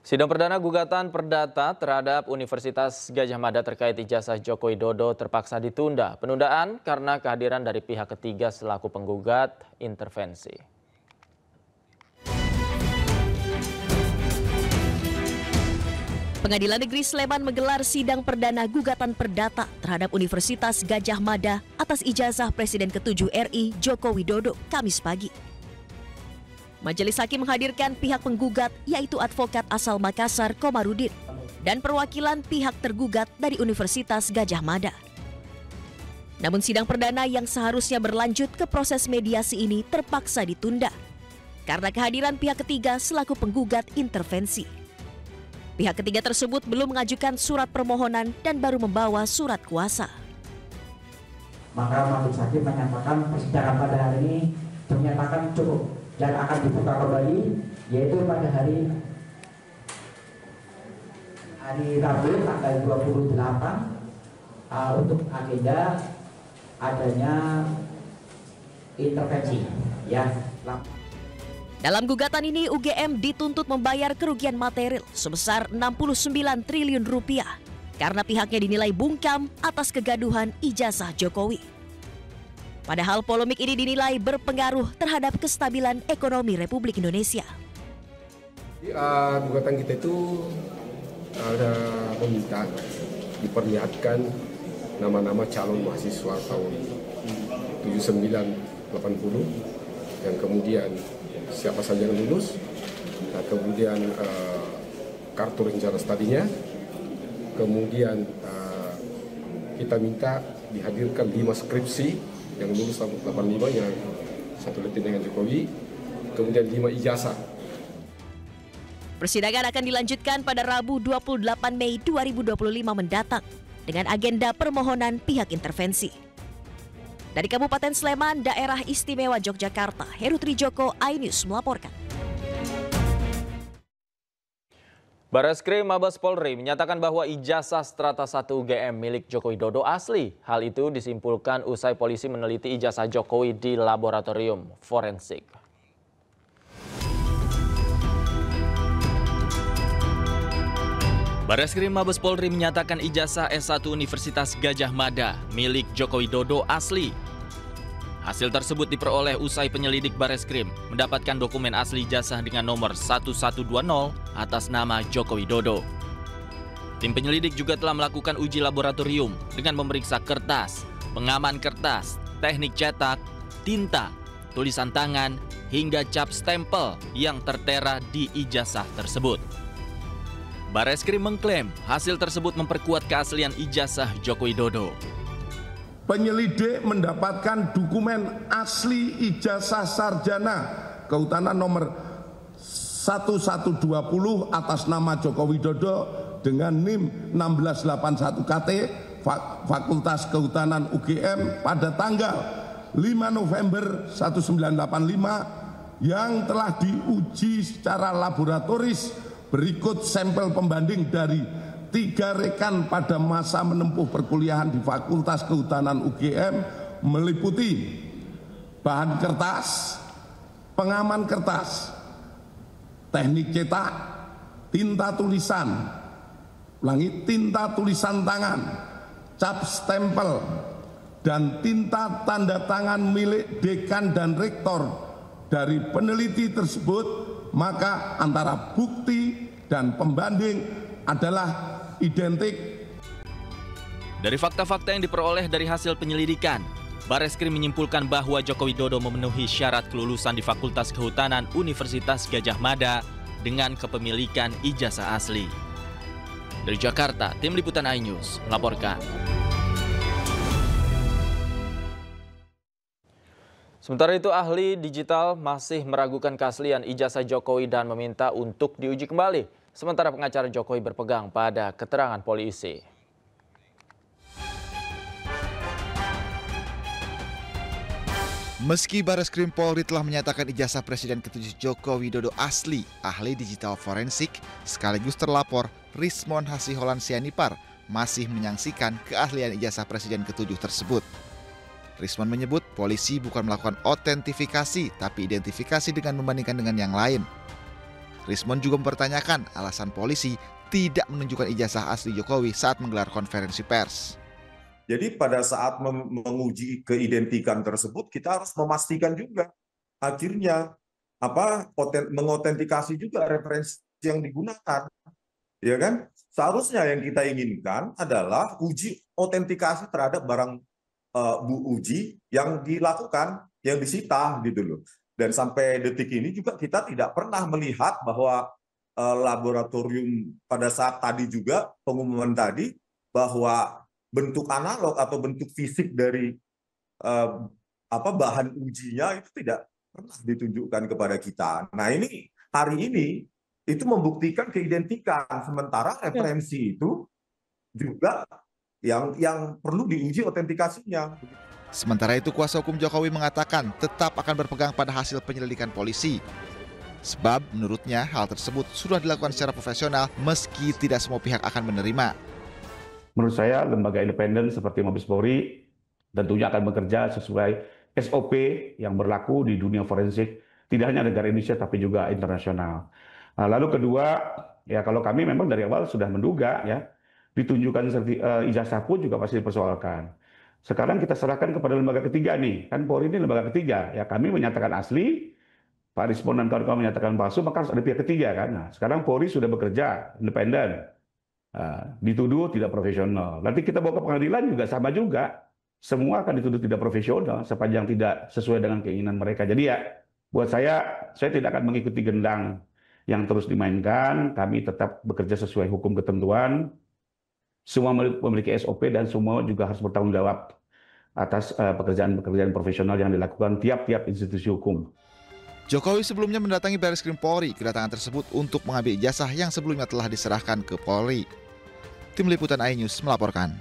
Sidang perdana gugatan perdata terhadap Universitas Gadjah Mada terkait ijazah Joko Widodo terpaksa ditunda. Penundaan karena kehadiran dari pihak ketiga selaku penggugat intervensi. Pengadilan Negeri Sleman menggelar sidang perdana gugatan perdata terhadap Universitas Gadjah Mada atas ijazah Presiden ke-7 RI Joko Widodo Kamis pagi. Majelis Hakim menghadirkan pihak penggugat yaitu advokat asal Makassar Komarudin dan perwakilan pihak tergugat dari Universitas Gadjah Mada. Namun sidang perdana yang seharusnya berlanjut ke proses mediasi ini terpaksa ditunda karena kehadiran pihak ketiga selaku penggugat intervensi. Pihak ketiga tersebut belum mengajukan surat permohonan dan baru membawa surat kuasa. Maka Majelis Hakim menyatakan persidangan pada hari ini dinyatakan cukup dan akan dibuka kembali, yaitu pada hari Rabu tanggal 28 untuk agenda adanya intervensi. Dalam gugatan ini UGM dituntut membayar kerugian material sebesar 69 triliun rupiah karena pihaknya dinilai bungkam atas kegaduhan ijazah Jokowi. Padahal polemik ini dinilai berpengaruh terhadap kestabilan ekonomi Republik Indonesia. Gugatan kita itu ada meminta diperlihatkan nama-nama calon mahasiswa tahun 7980 yang kemudian siapa saja yang lulus, nah, kemudian kartu rencana studinya, kemudian kita minta dihadirkan 5 skripsi yang lulus tahun 85 yang satu letin dengan Jokowi, kemudian 5 ijazah. Persidangan akan dilanjutkan pada Rabu 28 Mei 2025 mendatang dengan agenda permohonan pihak intervensi. Dari Kabupaten Sleman, Daerah Istimewa Yogyakarta, Heru Trijoko, iNews melaporkan. Bareskrim Mabes Polri menyatakan bahwa ijazah Strata 1 UGM milik Joko Widodo asli. Hal itu disimpulkan usai polisi meneliti ijazah Jokowi di laboratorium forensik. Bareskrim Mabes Polri menyatakan ijazah S1 Universitas Gadjah Mada milik Joko Widodo asli. Hasil tersebut diperoleh usai penyelidik Bareskrim mendapatkan dokumen asli ijazah dengan nomor 1120 atas nama Joko Widodo. Tim penyelidik juga telah melakukan uji laboratorium dengan memeriksa kertas, pengaman kertas, teknik cetak, tinta, tulisan tangan, hingga cap stempel yang tertera di ijazah tersebut. Bareskrim mengklaim hasil tersebut memperkuat keaslian ijazah Joko Widodo. Penyelidik mendapatkan dokumen asli ijazah sarjana kehutanan nomor 1120 atas nama Joko Widodo dengan NIM 1681 KT Fakultas Kehutanan UGM pada tanggal 5 November 1985 yang telah diuji secara laboratoris berikut sampel pembanding dari 3 rekan pada masa menempuh perkuliahan di Fakultas Kehutanan UGM meliputi bahan kertas, pengaman kertas, teknik cetak, tinta tulisan, tinta tulisan tangan, cap stempel, dan tinta tanda tangan milik dekan dan rektor. Dari peneliti tersebut, maka antara bukti dan pembanding adalah identik. Dari fakta-fakta yang diperoleh dari hasil penyelidikan, Bareskrim menyimpulkan bahwa Joko Widodo memenuhi syarat kelulusan di Fakultas Kehutanan Universitas Gadjah Mada dengan kepemilikan ijazah asli. Dari Jakarta, Tim Liputan iNews melaporkan. Sementara itu, ahli digital masih meragukan keaslian ijazah Jokowi dan meminta untuk diuji kembali. Sementara pengacara Jokowi berpegang pada keterangan polisi. Meski Bareskrim Polri telah menyatakan ijazah Presiden ke-7 Joko Widodo asli, ahli digital forensik sekaligus terlapor Rismon Hasiholan Sianipar masih menyaksikan keahlian ijazah Presiden ke-7 tersebut. Rismon menyebut polisi bukan melakukan autentifikasi, tapi identifikasi dengan membandingkan dengan yang lain. Rismon juga mempertanyakan alasan polisi tidak menunjukkan ijazah asli Jokowi saat menggelar konferensi pers. Jadi pada saat menguji keidentikan tersebut, kita harus memastikan juga akhirnya mengotentikasi juga referensi yang digunakan, ya kan? Seharusnya yang kita inginkan adalah uji otentikasi terhadap barang uji yang dilakukan, yang disita gitu loh. Dan sampai detik ini juga kita tidak pernah melihat bahwa laboratorium pada saat tadi juga pengumuman tadi bahwa bentuk analog atau bentuk fisik dari bahan ujinya itu tidak pernah ditunjukkan kepada kita. Nah ini hari ini itu membuktikan keidentikan, sementara referensi itu juga yang perlu diuji otentikasinya. Sementara itu kuasa hukum Jokowi mengatakan tetap akan berpegang pada hasil penyelidikan polisi. Sebab menurutnya hal tersebut sudah dilakukan secara profesional meski tidak semua pihak akan menerima. Menurut saya lembaga independen seperti Mabes Polri tentunya akan bekerja sesuai SOP yang berlaku di dunia forensik, tidak hanya negara Indonesia tapi juga internasional. Lalu kedua, ya kalau kami memang dari awal sudah menduga ya, ditunjukkan ijazah pun juga pasti dipersoalkan. Sekarang kita serahkan kepada lembaga ketiga nih, kan Polri ini lembaga ketiga, ya kami menyatakan asli, Pak Rismon dan kawan-kawan menyatakan palsu, maka harus ada pihak ketiga kan. Nah, sekarang Polri sudah bekerja independen, dituduh tidak profesional. Nanti kita bawa ke pengadilan juga sama juga, semua akan dituduh tidak profesional sepanjang tidak sesuai dengan keinginan mereka. Jadi ya, buat saya tidak akan mengikuti gendang yang terus dimainkan. Kami tetap bekerja sesuai hukum ketentuan. Semua memiliki SOP dan semua juga harus bertanggung jawab atas pekerjaan-pekerjaan profesional yang dilakukan tiap-tiap institusi hukum. Jokowi sebelumnya mendatangi Bareskrim Polri. Kedatangan tersebut untuk mengambil ijazah yang sebelumnya telah diserahkan ke Polri. Tim Liputan iNews melaporkan.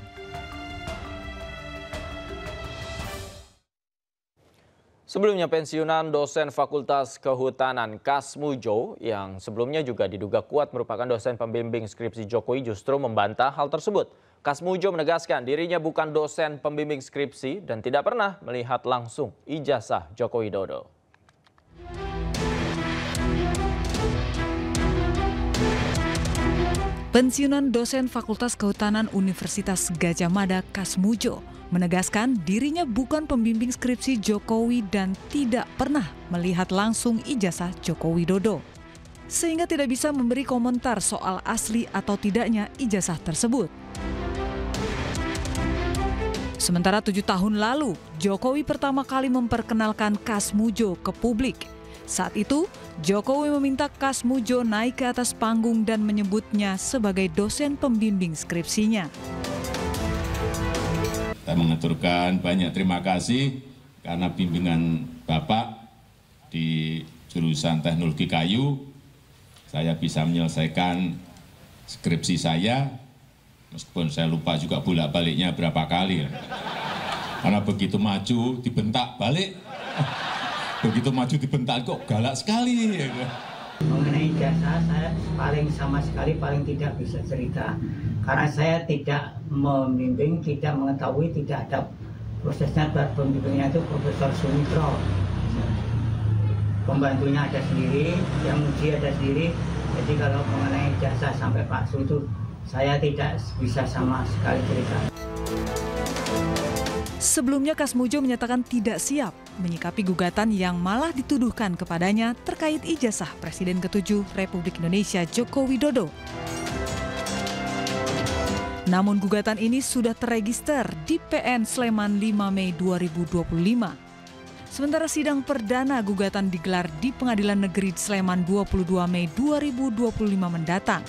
Sebelumnya pensiunan dosen Fakultas Kehutanan Kasmujo yang sebelumnya juga diduga kuat merupakan dosen pembimbing skripsi Jokowi justru membantah hal tersebut. Kasmujo menegaskan dirinya bukan dosen pembimbing skripsi dan tidak pernah melihat langsung ijazah Joko Widodo. Pensiunan dosen Fakultas Kehutanan Universitas Gadjah Mada Kasmujo menegaskan dirinya bukan pembimbing skripsi Jokowi dan tidak pernah melihat langsung ijazah Joko Widodo, sehingga tidak bisa memberi komentar soal asli atau tidaknya ijazah tersebut. Sementara 7 tahun lalu, Jokowi pertama kali memperkenalkan Kasmujo ke publik. Saat itu, Jokowi meminta Kasmujo naik ke atas panggung dan menyebutnya sebagai dosen pembimbing skripsinya. Saya mengaturkan banyak terima kasih karena bimbingan Bapak di jurusan teknologi kayu, saya bisa menyelesaikan skripsi saya, meskipun saya lupa juga bolak-baliknya berapa kali. Karena begitu maju dibentak balik, begitu maju dibentak kok galak sekali. Mengenai ijazah saya sama sekali tidak bisa cerita. Karena saya tidak membimbing, tidak mengetahui, tidak ada prosesnya. Pembimbingnya itu Profesor Sumitro. Pembantunya ada sendiri, yang uji ada sendiri. Jadi kalau mengenai ijazah sampai Pak Su itu saya tidak bisa sama sekali cerita. Sebelumnya Kasmujo menyatakan tidak siap menyikapi gugatan yang malah dituduhkan kepadanya terkait ijazah Presiden ke-7 Republik Indonesia Joko Widodo. Namun gugatan ini sudah terregister di PN Sleman 5 Mei 2025. Sementara sidang perdana gugatan digelar di Pengadilan Negeri Sleman 22 Mei 2025 mendatang.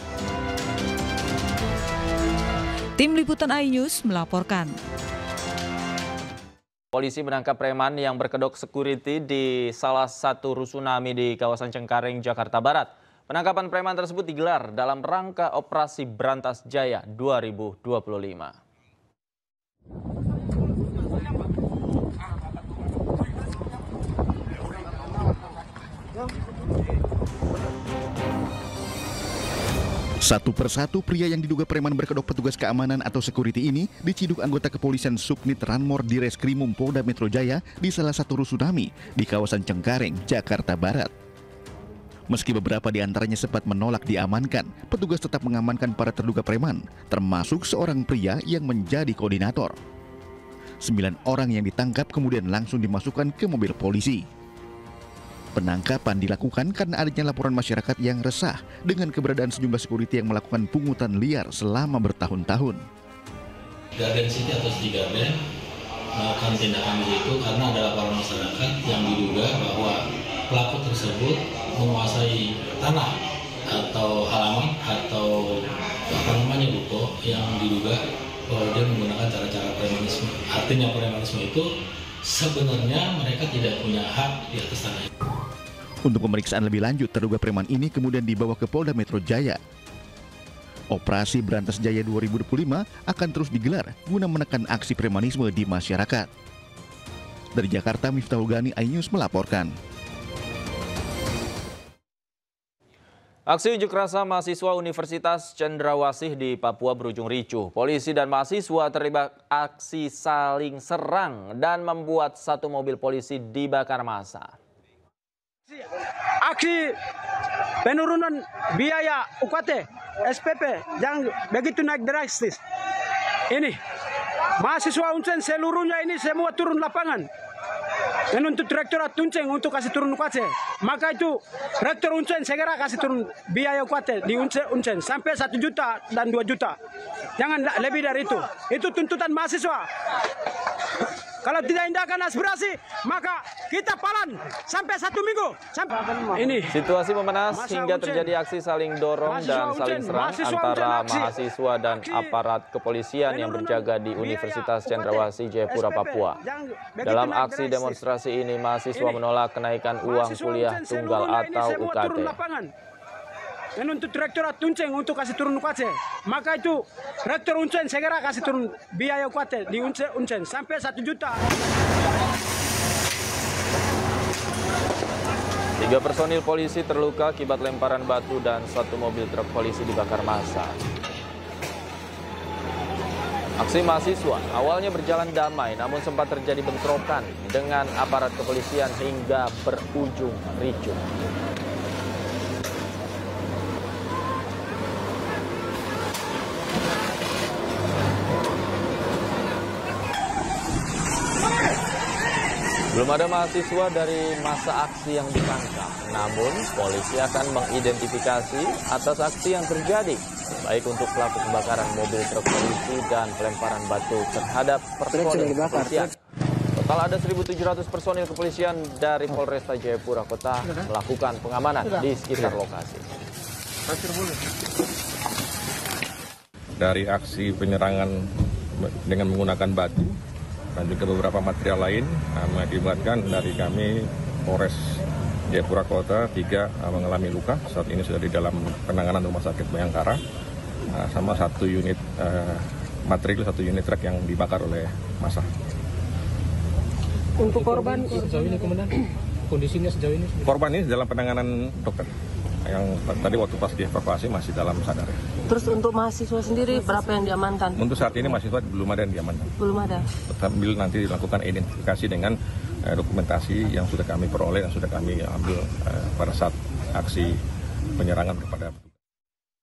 Tim Liputan iNews melaporkan. Polisi menangkap preman yang berkedok security di salah satu rusunami di kawasan Cengkareng, Jakarta Barat. Penangkapan preman tersebut digelar dalam rangka Operasi Brantas Jaya 2025. Satu persatu pria yang diduga preman berkedok petugas keamanan atau security ini diciduk anggota kepolisian Subnit Ranmor di Reskrimum Polda Metro Jaya di salah satu rusunami di kawasan Cengkareng, Jakarta Barat. Meski beberapa di antaranya sempat menolak diamankan, petugas tetap mengamankan para terduga preman, termasuk seorang pria yang menjadi koordinator. 9 orang yang ditangkap kemudian langsung dimasukkan ke mobil polisi. Penangkapan dilakukan karena adanya laporan masyarakat yang resah dengan keberadaan sejumlah security yang melakukan pungutan liar selama bertahun-tahun. Garden City atau City Garden melakukan tindakan itu karena ada laporan masyarakat yang diduga bahwa pelaku tersebut menguasai tanah atau halaman atau ruko yang diduga bahwa dia menggunakan cara-cara premanisme. Artinya premanisme itu sebenarnya mereka tidak punya hak di atas tanah. Untuk pemeriksaan lebih lanjut, terduga preman ini kemudian dibawa ke Polda Metro Jaya. Operasi Berantas Jaya 2025 akan terus digelar guna menekan aksi premanisme di masyarakat. Dari Jakarta, Miftahul Gani, iNews melaporkan. Aksi unjuk rasa mahasiswa Universitas Cendrawasih di Papua berujung ricuh. Polisi dan mahasiswa terlibat aksi saling serang dan membuat satu mobil polisi dibakar massa. Aksi penurunan biaya UKT, SPP yang begitu naik drastis. Ini mahasiswa Unseng seluruhnya ini semua turun lapangan. Menuntut Rektorat Unseng untuk kasih turun UKT. Maka itu Rektor Unseng segera kasih turun biaya UKT di Unseng sampai 1 juta dan 2 juta. Jangan lebih dari itu. Itu tuntutan mahasiswa. Kalau tidak indahkan aspirasi, maka kita palan sampai 1 minggu. Ini situasi memanas hingga terjadi aksi saling dorong dan saling serang antara mahasiswa dan aparat kepolisian yang berjaga di Universitas Cendrawasih, Jayapura, Papua. Dalam aksi demonstrasi ini, mahasiswa menolak kenaikan uang kuliah tunggal atau UKT. Menuntut Rektorat Unseng untuk kasih turun UKT. Maka itu Rektor Unseng segera kasih turun biaya UKT di Unseng sampai 1 juta. 3 personil polisi terluka akibat lemparan batu dan 1 mobil truk polisi dibakar massa. Aksi mahasiswa awalnya berjalan damai, namun sempat terjadi bentrokan dengan aparat kepolisian hingga berujung ricuh. Belum ada mahasiswa dari masa aksi yang ditangkap, namun polisi akan mengidentifikasi atas aksi yang terjadi, baik untuk pelaku pembakaran mobil truk polisi dan pelemparan batu terhadap personil kepolisian. Total ada 1.700 personil kepolisian dari Polresta Jayapura Kota melakukan pengamanan di sekitar lokasi. Dari aksi penyerangan dengan menggunakan batu dan juga beberapa material lain mengakibatkan dari kami Polres Jayapura Kota 3 mengalami luka. Saat ini sudah di dalam penanganan Rumah Sakit Bayangkara, sama 1 unit material, 1 unit truk yang dibakar oleh massa. Untuk korban sejauh ini, Komandan, kondisinya sejauh ini? Korban ini dalam penanganan dokter. Yang tadi waktu pas dievakuasi masih dalam sadar. Terus untuk mahasiswa sendiri berapa yang diamankan? Untuk saat ini mahasiswa belum ada yang diamankan. Belum ada. Sambil nanti dilakukan identifikasi dengan dokumentasi yang sudah kami peroleh, yang sudah kami ambil pada saat aksi penyerangan kepada